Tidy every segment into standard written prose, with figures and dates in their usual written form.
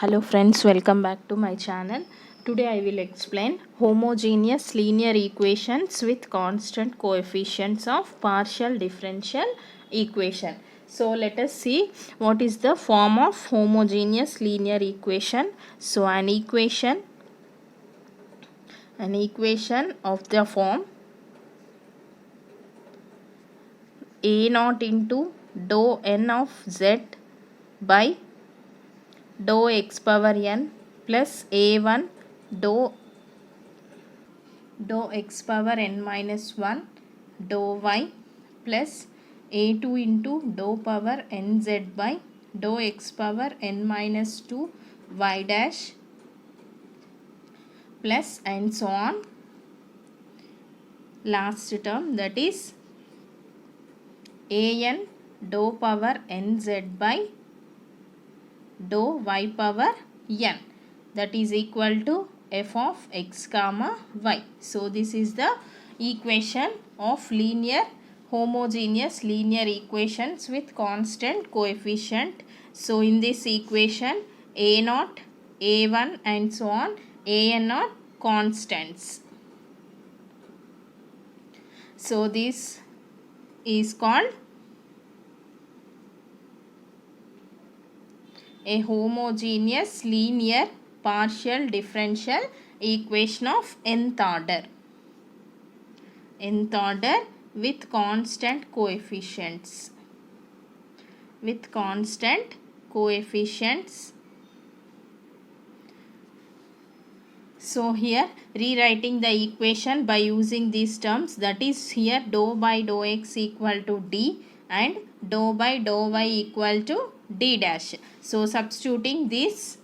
Hello friends, welcome back to my channel. Today I will explain homogeneous linear equations with constant coefficients of partial differential equation. So let us see what is the form of homogeneous linear equation. So an equation of the form a naught into dou n of z by dou x power n plus a1 dou x power n minus 1 dou y plus a2 into dou power nz by dou x power n minus 2 y dash plus and so on. Last term, that is an dou power nz by dou y power n, that is equal to f of x comma y. So this is the equation of homogeneous linear equations with constant coefficient. So in this equation a naught, a1 and so on, an are constants. So this is called a homogeneous linear partial differential equation of nth order with constant coefficients. So here rewriting the equation by using these terms, that is here dou by dou x equal to d and dou by dou y equal to d dash. So substituting these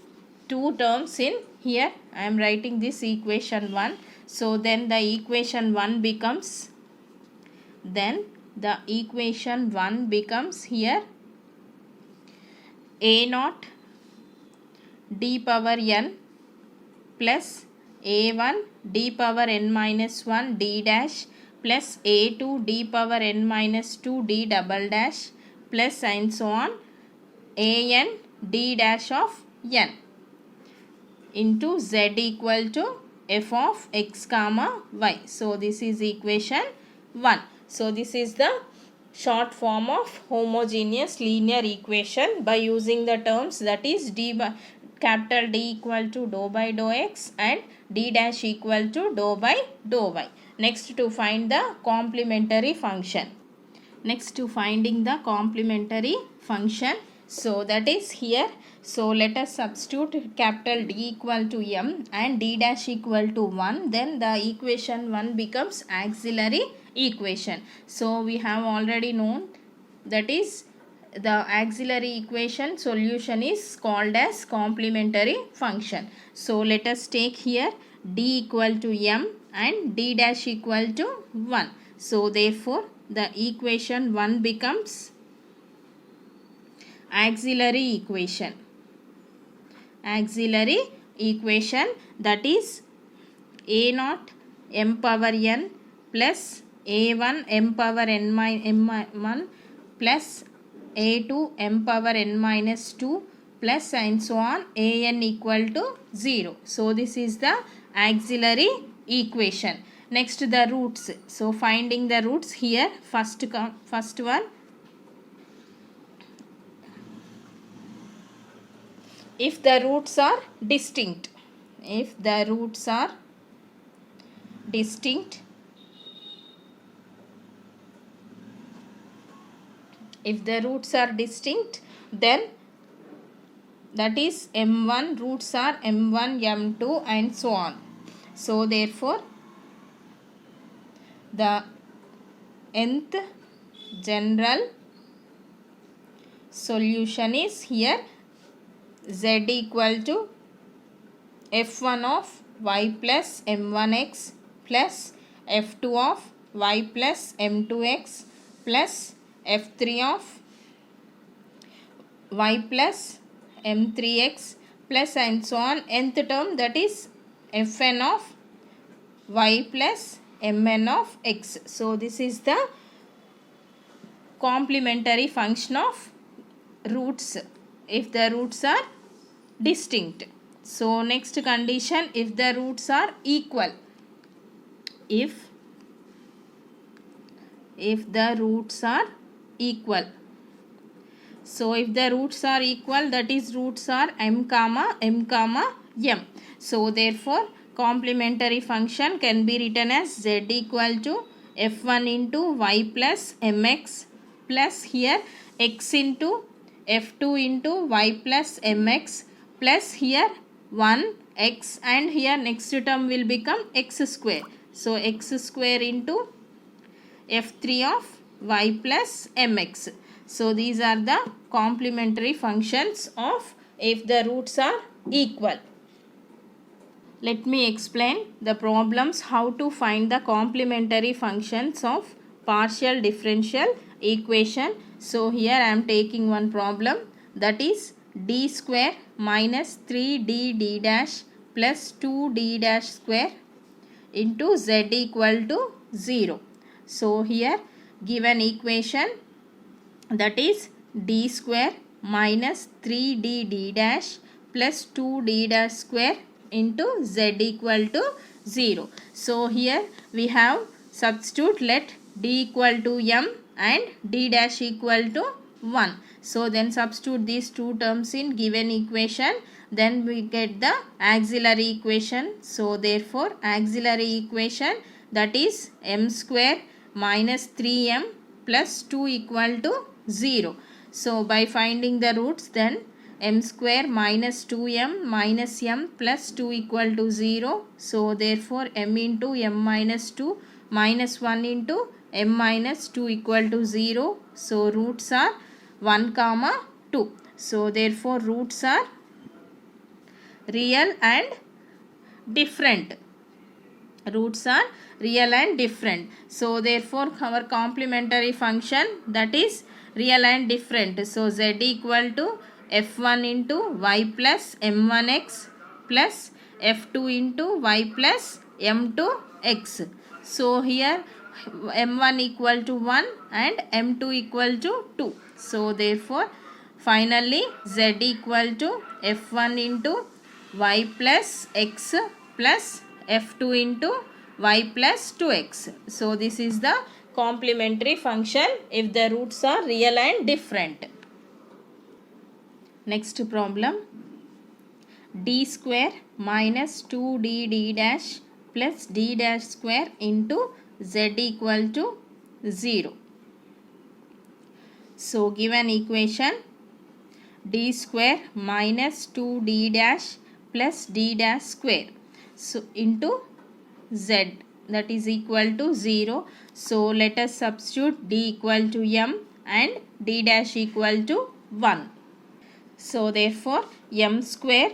two terms in here, I am writing this equation 1. So then the equation 1 becomes here a naught d power n plus a1 d power n minus 1 d dash plus a2 d power n minus 2 d double dash plus and so on an d dash of n into z equal to f of x comma y. So this is equation 1. So this is the short form of homogeneous linear equation by using the terms, that is capital D equal to dou by dou x and d dash equal to dou by dou y. Next, to find the complementary function. So that is here. So let us substitute capital D equal to m and d dash equal to 1. Then the equation 1 becomes auxiliary equation. So we have already known, that is the auxiliary equation solution is called as complementary function. So let us take here d equal to m and d dash equal to 1. So therefore the equation 1 becomes auxiliary equation, that is a naught m power n plus a1 m power n m1 plus a2 m power n minus 2 plus and so on an equal to 0. So this is the auxiliary equation. Next, the roots. So finding the roots here, first one, if the roots are distinct, then that is m1 roots are m1 m2 and so on. So therefore the nth general solution is here z equal to f1 of y plus m1x plus f2 of y plus m2x plus f3 of y plus m3x plus and so on nth term, that is fn of y plus mn of x. So this is the complementary function of roots if the roots are distinct. So next condition, if the roots are equal. If the roots are equal. So if the roots are equal, that is roots are m comma m. So therefore complementary function can be written as z equal to f1 into y plus mx plus here x into f2 into y plus mx plus here 1x, and here next term will become x square. So x square into f3 of y plus mx. So these are the complementary functions of if the roots are equal. Let me explain the problems how to find the complementary functions of partial differential equation. So here I am taking one problem, that is d square minus 3d dash plus 2d dash square into z equal to 0. So here given equation, that is d square minus 3d dash plus 2d dash square into z equal to 0. So here we have substitute, let d equal to m and d dash equal to 1. So then substitute these two terms in given equation, then we get the auxiliary equation. So therefore auxiliary equation, that is m square minus 3m plus 2 equal to 0. So by finding the roots, then m square minus 2m minus m plus 2 equal to 0. So therefore m into m minus 2 minus 1 into m minus 2 equal to 0. So roots are 1 comma 2. So therefore roots are real and different. Roots are real and different. So therefore our complementary function, that is real and different. So z equal to f1 into y plus m1x plus f2 into y plus m2x. So here m1 equal to 1 and m2 equal to 2. So therefore finally z equal to f1 into y plus x plus f2 into y plus 2x. So this is the complementary function if the roots are real and different. Next problem, d square minus 2d dash plus d dash square into z equal to 0. So given equation, d square minus 2d dash plus d dash square, so into z, that is equal to 0. So let us substitute d equal to m and d dash equal to 1. So therefore m square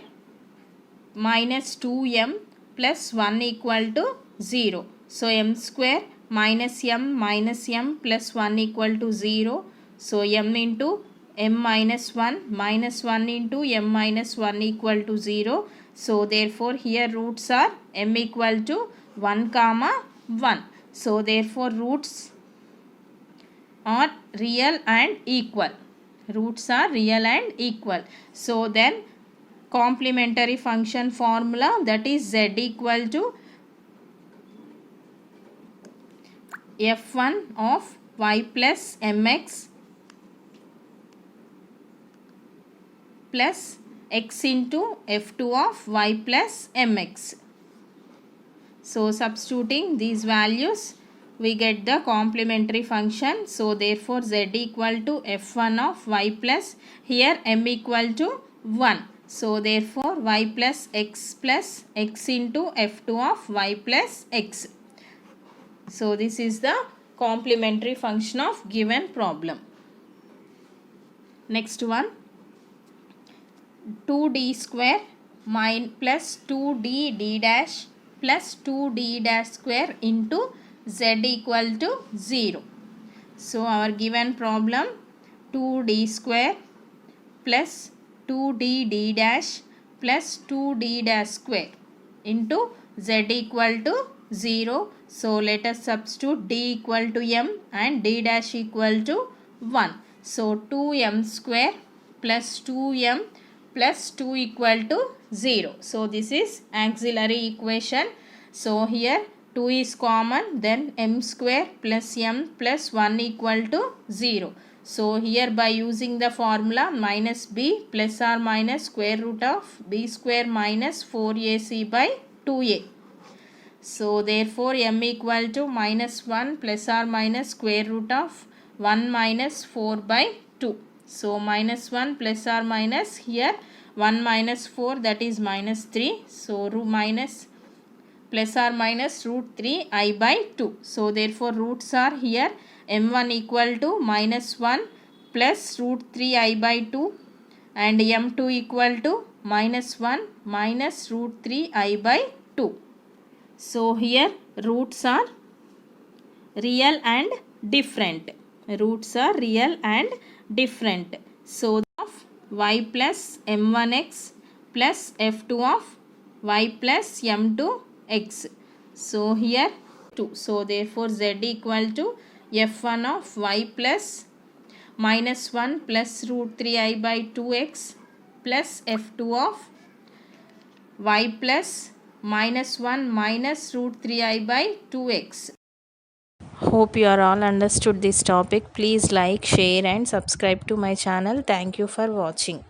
minus 2m plus 1 equal to 0. So m square minus m plus 1 equal to 0. So m into m minus 1 into m minus 1 equal to 0. So therefore here roots are m equal to 1 comma 1. So therefore roots are real and equal. Roots are real and equal. So then complementary function formula, that is z equal to f1 of y plus mx plus x into f2 of y plus mx. So substituting these values, we get the complementary function. So therefore z equal to f1 of y plus, here m equal to 1. So therefore y plus x into f2 of y plus x. So this is the complementary function of given problem. Next one, 2d square plus 2d dash plus 2d dash square into z equal to 0. So our given problem, 2d square plus 2d dash plus 2d dash square into z equal to 0. So let us substitute d equal to m and d dash equal to 1. So 2m square plus 2m plus 2 equal to 0. So this is auxiliary equation. So here 2 is common, then m square plus m plus 1 equal to 0. So here by using the formula minus b plus or minus square root of b square minus 4ac by 2a. So therefore m equal to minus 1 plus or minus square root of 1 minus 4 by 2. So minus 1 plus or minus here 1 minus 4, that is minus 3. So root minus plus or minus root 3 I by 2. So therefore roots are here m1 equal to minus 1 plus root 3 I by 2 and m2 equal to minus 1 minus root 3 I by 2. So here roots are real and different. Roots are real and different. So of y plus m1x plus f2 of y plus m2x. So here 2. So therefore z equal to f1 of y plus minus 1 plus root 3I by 2x plus f2 of y plus minus 1 minus root 3I by 2x. Hope you are all understood this topic. Please like, share and subscribe to my channel. Thank you for watching.